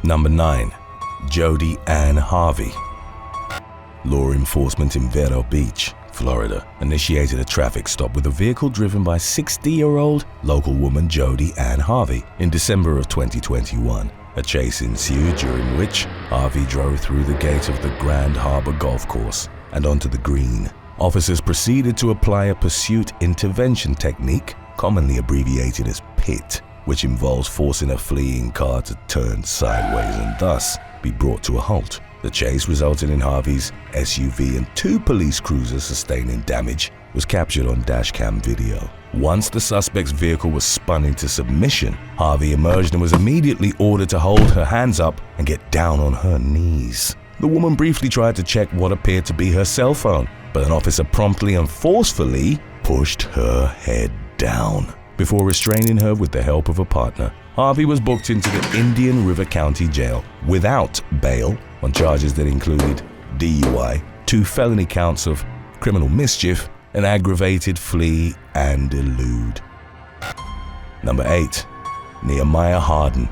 Number 9. Jodi Ann Harvey. Law enforcement in Vero Beach, Florida, initiated a traffic stop with a vehicle driven by 60-year-old local woman Jodi Ann Harvey in December of 2021. A chase ensued during which Harvey drove through the gate of the Grand Harbor Golf Course and onto the green. Officers proceeded to apply a pursuit intervention technique, commonly abbreviated as PIT, which involves forcing a fleeing car to turn sideways and thus be brought to a halt. The chase, resulted in Harvey's SUV and 2 police cruisers sustaining damage, was captured on dashcam video. Once the suspect's vehicle was spun into submission, Harvey emerged and was immediately ordered to hold her hands up and get down on her knees. The woman briefly tried to check what appeared to be her cell phone, but an officer promptly and forcefully pushed her head down. Before restraining her with the help of a partner, Harvey was booked into the Indian River County Jail without bail on charges that included DUI, 2 felony counts of criminal mischief, and aggravated flee and elude. Number 8. Nehemiah Harden.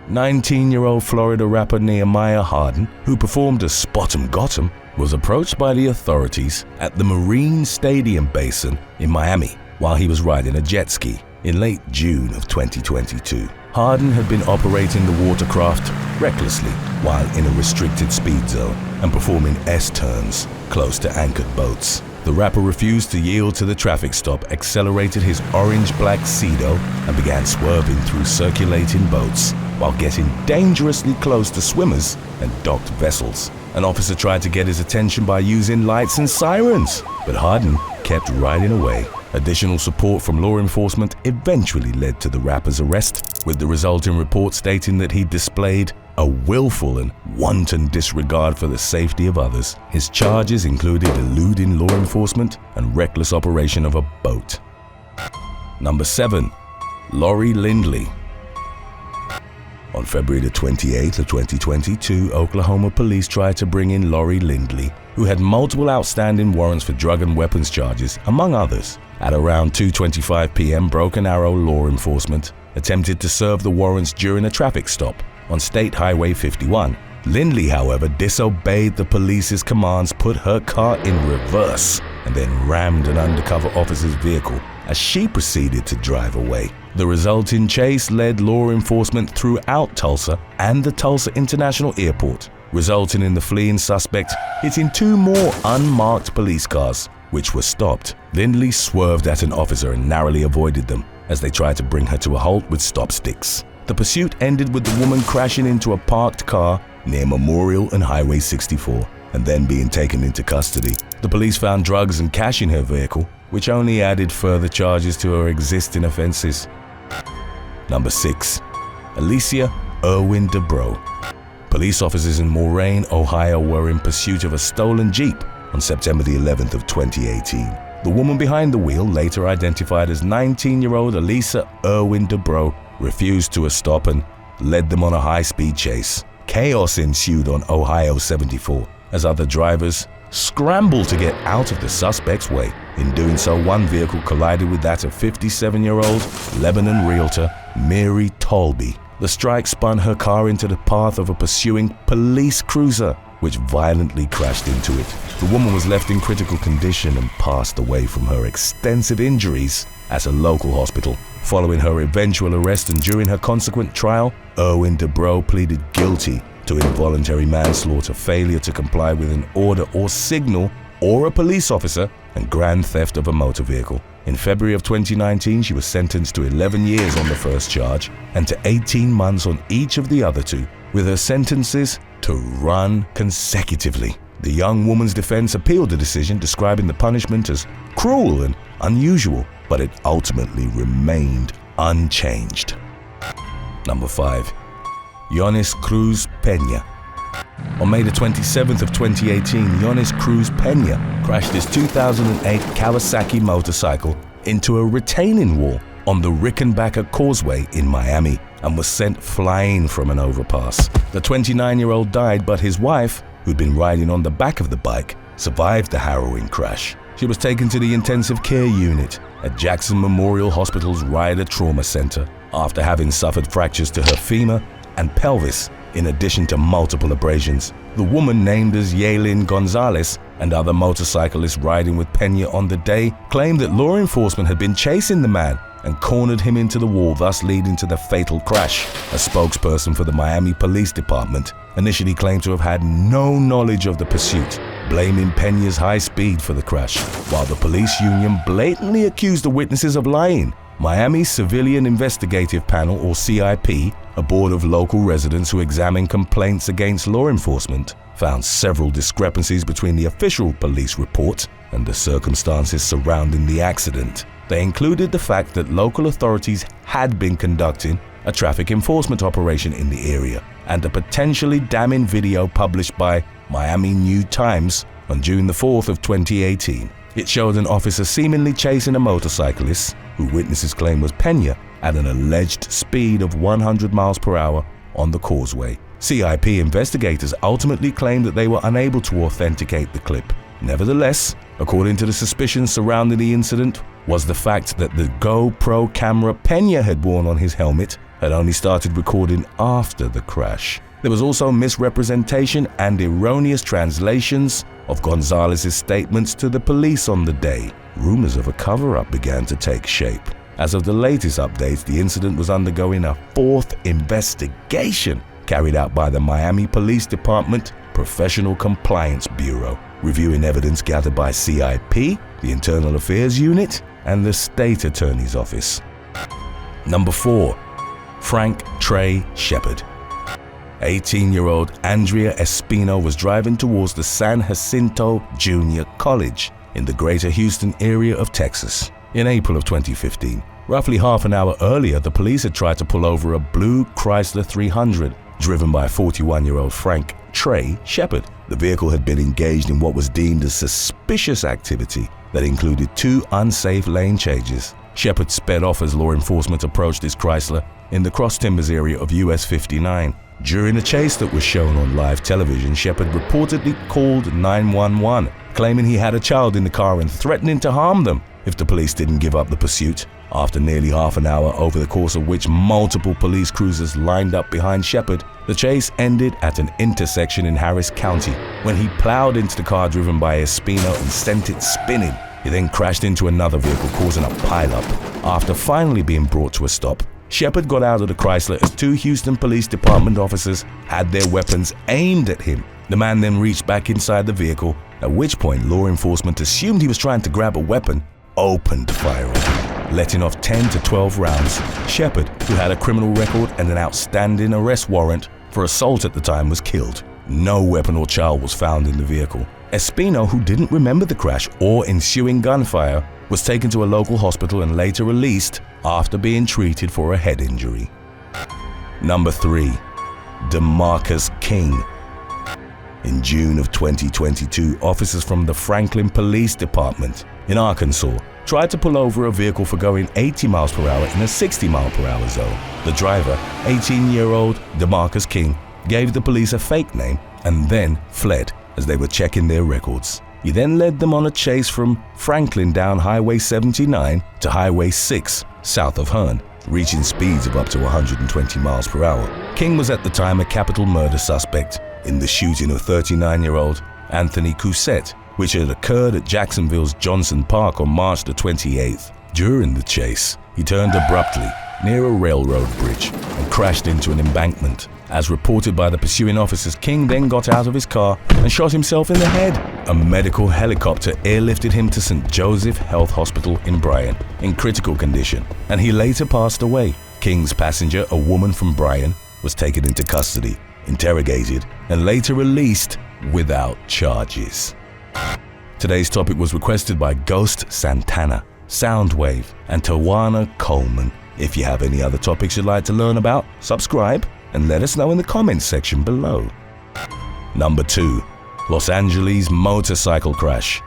19-year-old Florida rapper Nehemiah Harden, who performed as Spot'em Gotham, was approached by the authorities at the Marine Stadium Basin in Miami while he was riding a jet ski in late June of 2022. Harden had been operating the watercraft recklessly while in a restricted speed zone and performing S-turns close to anchored boats. The rapper refused to yield to the traffic stop, accelerated his orange-black Cedo, and began swerving through circulating boats while getting dangerously close to swimmers and docked vessels. An officer tried to get his attention by using lights and sirens, but Harden kept riding away. Additional support from law enforcement eventually led to the rapper's arrest, with the resulting report stating that he displayed a willful and wanton disregard for the safety of others. His charges included eluding law enforcement and reckless operation of a boat. Number 7. Lori Lindley. On February the 28th of 2022, Oklahoma police tried to bring in Lori Lindley, who had multiple outstanding warrants for drug and weapons charges, among others. At around 2:25 p.m., Broken Arrow law enforcement attempted to serve the warrants during a traffic stop on State Highway 51. Lindley, however, disobeyed the police's commands, put her car in reverse, and then rammed an undercover officer's vehicle as she proceeded to drive away. The resulting chase led law enforcement throughout Tulsa and the Tulsa International Airport, resulting in the fleeing suspect hitting 2 more unmarked police cars, which were stopped. Lindley swerved at an officer and narrowly avoided them as they tried to bring her to a halt with stop sticks. The pursuit ended with the woman crashing into a parked car near Memorial and Highway 64 and then being taken into custody. The police found drugs and cash in her vehicle, which only added further charges to her existing offenses. Number 6. Alicia Irwin Dubrow. Police officers in Moraine, Ohio were in pursuit of a stolen Jeep on September the 11th of 2018. The woman behind the wheel, later identified as 19-year-old Alicia Irwin Dubrow, refused to stop and led them on a high-speed chase. Chaos ensued on Ohio 74 as other drivers scrambled to get out of the suspect's way. In doing so, one vehicle collided with that of 57-year-old Lebanon realtor Mary Tolby. The strike spun her car into the path of a pursuing police cruiser, which violently crashed into it. The woman was left in critical condition and passed away from her extensive injuries at a local hospital. Following her eventual arrest and during her consequent trial, Irwin Dubrow pleaded guilty to involuntary manslaughter, failure to comply with an order or signal or a police officer, and grand theft of a motor vehicle. In February of 2019, she was sentenced to 11 years on the first charge and to 18 months on each of the other 2, with her sentences to run consecutively. The young woman's defense appealed the decision, describing the punishment as cruel and unusual, but it ultimately remained unchanged. Number 5. Yonis Cruz Peña. On May the 27th of 2018, Yonis Cruz Peña crashed his 2008 Kawasaki motorcycle into a retaining wall on the Rickenbacker Causeway in Miami and was sent flying from an overpass. The 29-year-old died, but his wife, who'd been riding on the back of the bike, survived the harrowing crash. She was taken to the intensive care unit at Jackson Memorial Hospital's Ryder Trauma Center after having suffered fractures to her femur and pelvis, in addition to multiple abrasions. The woman, named as Yaelin Gonzalez, and other motorcyclists riding with Pena on the day claimed that law enforcement had been chasing the man and cornered him into the wall, thus leading to the fatal crash. A spokesperson for the Miami Police Department initially claimed to have had no knowledge of the pursuit, blaming Pena's high speed for the crash, while the police union blatantly accused the witnesses of lying. Miami's Civilian Investigative Panel, or CIP, a board of local residents who examine complaints against law enforcement, found several discrepancies between the official police report and the circumstances surrounding the accident. They included the fact that local authorities had been conducting a traffic enforcement operation in the area, and a potentially damning video published by Miami New Times on June the 4th of 2018. It showed an officer seemingly chasing a motorcyclist, who witnesses claim was Pena, at an alleged speed of 100 miles per hour on the causeway. CIP investigators ultimately claimed that they were unable to authenticate the clip. Nevertheless, according to the suspicions surrounding the incident, was the fact that the GoPro camera Pena had worn on his helmet had only started recording after the crash. There was also misrepresentation and erroneous translations of Gonzalez's statements to the police on the day. Rumors of a cover-up began to take shape. As of the latest updates, the incident was undergoing a fourth investigation carried out by the Miami Police Department Professional Compliance Bureau, reviewing evidence gathered by CIP, the Internal Affairs Unit, and the State Attorney's Office. Number 4. Frank Trey Shepard. 18-year-old Andrea Espino was driving towards the San Jacinto Junior College in the greater Houston area of Texas in April of 2015. Roughly half an hour earlier, the police had tried to pull over a blue Chrysler 300 driven by 41-year-old Frank Trey Shepard. The vehicle had been engaged in what was deemed as suspicious activity that included 2 unsafe lane changes. Shepard sped off as law enforcement approached his Chrysler in the Cross Timbers area of US 59. During a chase that was shown on live television, Shepard reportedly called 911, claiming he had a child in the car and threatening to harm them if the police didn't give up the pursuit. After nearly half an hour, over the course of which multiple police cruisers lined up behind Shepard, the chase ended at an intersection in Harris County when he plowed into the car driven by Espino and sent it spinning. He then crashed into another vehicle, causing a pileup. After finally being brought to a stop, Shepard got out of the Chrysler as 2 Houston Police Department officers had their weapons aimed at him. The man then reached back inside the vehicle, at which point law enforcement assumed he was trying to grab a weapon, opened fire on him, letting off 10 to 12 rounds. Shepard, who had a criminal record and an outstanding arrest warrant for assault at the time, was killed. No weapon or child was found in the vehicle. Espino, who didn't remember the crash or ensuing gunfire, was taken to a local hospital and later released after being treated for a head injury. Number 3. DeMarcus King. In June of 2022, officers from the Franklin Police Department in Arkansas tried to pull over a vehicle for going 80 miles per hour in a 60 mile per hour zone. The driver, 18-year-old DeMarcus King, gave the police a fake name and then fled as they were checking their records. He then led them on a chase from Franklin down Highway 79 to Highway 6 south of Hearn, reaching speeds of up to 120 miles per hour. King was at the time a capital murder suspect in the shooting of 39-year-old Anthony Cousette, which had occurred at Jacksonville's Johnson Park on March the 28th. During the chase, he turned abruptly near a railroad bridge and crashed into an embankment. As reported by the pursuing officers, King then got out of his car and shot himself in the head. A medical helicopter airlifted him to St. Joseph Health Hospital in Bryan in critical condition, and he later passed away. King's passenger, a woman from Bryan, was taken into custody, interrogated, and later released without charges. Today's topic was requested by Ghost Santana, Soundwave, and Tawana Coleman. If you have any other topics you'd like to learn about, subscribe and let us know in the comments section below. Number 2. Los Angeles motorcycle crash.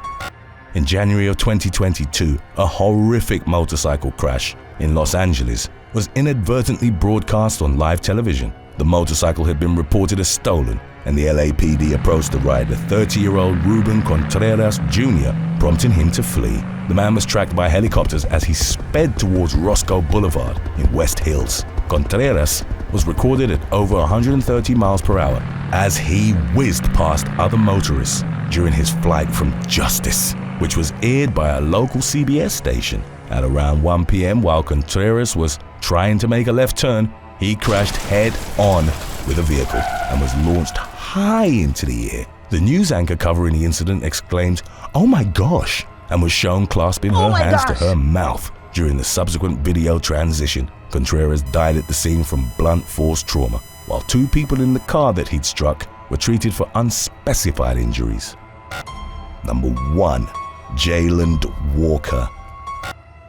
In January of 2022, a horrific motorcycle crash in Los Angeles was inadvertently broadcast on live television. The motorcycle had been reported as stolen, and the LAPD approached the rider, 30-year-old Ruben Contreras Jr., prompting him to flee. The man was tracked by helicopters as he sped towards Roscoe Boulevard in West Hills. Contreras was recorded at over 130 miles per hour as he whizzed past other motorists during his flight from justice, which was aired by a local CBS station. At around 1 p.m., while Contreras was trying to make a left turn, he crashed head-on with a vehicle and was launched high into the air. The news anchor covering the incident exclaimed, "Oh my gosh," and was shown clasping her hands to her mouth. During the subsequent video transition, Contreras died at the scene from blunt force trauma, while 2 people in the car that he'd struck were treated for unspecified injuries. Number 1. Jayland Walker.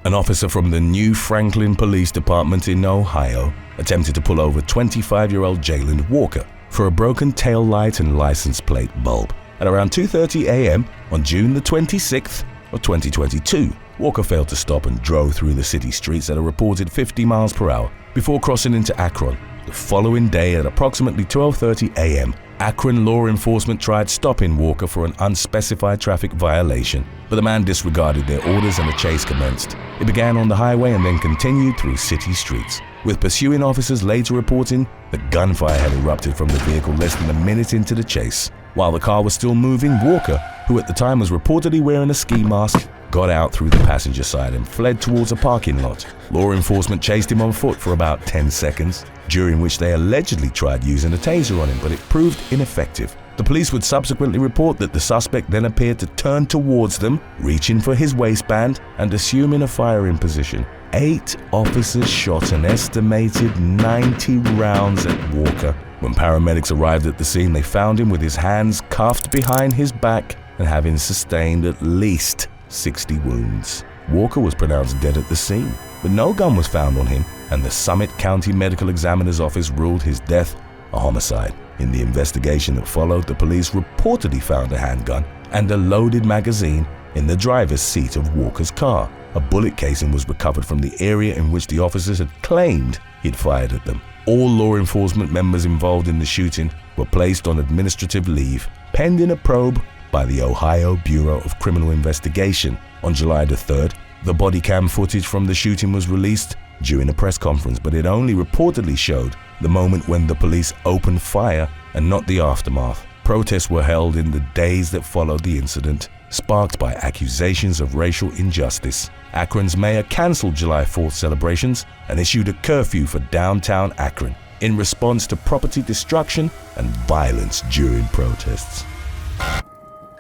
An officer from the New Franklin Police Department in Ohio attempted to pull over 25-year-old Jayland Walker for a broken tail light and license plate bulb. At around 2:30 a.m. on June the 26th of 2022, Walker failed to stop and drove through the city streets at a reported 50 miles per hour before crossing into Akron. The following day at approximately 12:30 a.m., Akron law enforcement tried stopping Walker for an unspecified traffic violation, but the man disregarded their orders and the chase commenced. It began on the highway and then continued through city streets, with pursuing officers later reporting that gunfire had erupted from the vehicle less than a minute into the chase. While the car was still moving, Walker, who at the time was reportedly wearing a ski mask, got out through the passenger side and fled towards a parking lot. Law enforcement chased him on foot for about 10 seconds, during which they allegedly tried using a taser on him, but it proved ineffective. The police would subsequently report that the suspect then appeared to turn towards them, reaching for his waistband and assuming a firing position. 8 officers shot an estimated 90 rounds at Walker. When paramedics arrived at the scene, they found him with his hands cuffed behind his back and having sustained at least 60 wounds. Walker was pronounced dead at the scene, but no gun was found on him, and the Summit County Medical Examiner's Office ruled his death a homicide. In the investigation that followed, the police reportedly found a handgun and a loaded magazine in the driver's seat of Walker's car. A bullet casing was recovered from the area in which the officers had claimed he'd fired at them. All law enforcement members involved in the shooting were placed on administrative leave, pending a probe by the Ohio Bureau of Criminal Investigation. On July the 3rd, the body cam footage from the shooting was released during a press conference, but it only reportedly showed the moment when the police opened fire and not the aftermath. Protests were held in the days that followed the incident, sparked by accusations of racial injustice. Akron's mayor canceled July 4th celebrations and issued a curfew for downtown Akron in response to property destruction and violence during protests.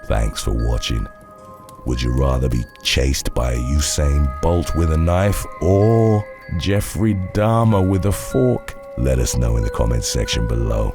Thanks for watching. Would you rather be chased by Usain Bolt with a knife or Jeffrey Dahmer with a fork? Let us know in the comments section below.